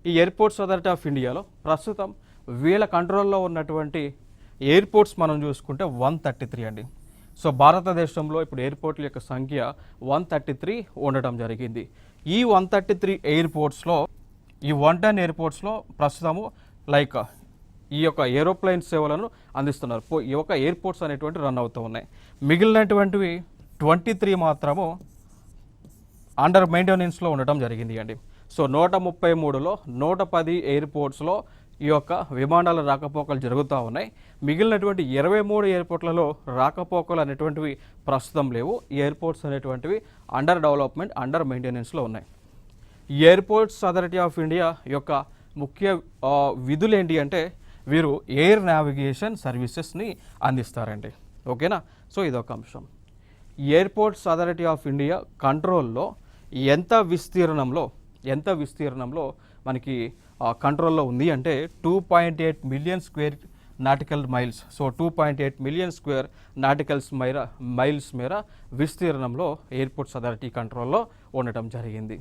ఈ airports authority of ఇండియాలో ప్రస్తుతం వీళ్ళ కంట్రోల్లో ఉన్నటువంటి ఎయిర్పోర్ట్స్ మనం చూసుకుంటే 133 అండి. సో భారతదేశంలో ఇప్పుడు ఎయిర్పోర్ట్ల యొక్క సంఖ్య 133 ఉండటం జరిగింది. ఈ 133 ఎయిర్పోర్ట్స్లో ఈ 110 ఎయిర్పోర్ట్స్లో ప్రస్తుతము లైక్ ఈ యొక్క ఏరోప్లేన్ సేవలను అందిస్తున్నారు. ఈ యొక్క ఎయిర్పోర్ట్స్ అనేటువంటి రన్ అవుతూ ఉన్నాయి. మిగిలినటువంటివి 23 మాత్రము అండర్ మెయింటెనెన్స్లో ఉండటం జరిగింది అండి. సో 133లో 110 ఎయిర్పోర్ట్స్లో ఈ యొక్క విమానాల రాకపోకలు జరుగుతూ ఉన్నాయి. మిగిలినటువంటి 23 ఎయిర్పోర్ట్లలో రాకపోకలు అనేటువంటివి ప్రస్తుతం లేవు. ఈ ఎయిర్పోర్ట్స్ అనేటువంటివి అండర్ డెవలప్మెంట్, అండర్ మెయింటెనెన్స్లో ఉన్నాయి. ఈ ఎయిర్పోర్ట్స్ అథారిటీ ఆఫ్ ఇండియా యొక్క ముఖ్య విధులు ఏంటి అంటే వీరు ఎయిర్ నావిగేషన్ సర్వీసెస్ని అందిస్తారండి. ఓకేనా? సో ఇదొక అంశం. ఎయిర్పోర్ట్స్ అథారిటీ ఆఫ్ ఇండియా కంట్రోల్లో ఎంత విస్తీర్ణంలో మనకి కంట్రోల్లో ఉంది అంటే 2.8 million square nautical miles. So 2.8 million square nauticals miles మేర విస్తీర్ణంలో ఎయిర్పోర్ట్స్ అథారిటీ కంట్రోల్లో ఉండటం జరిగింది.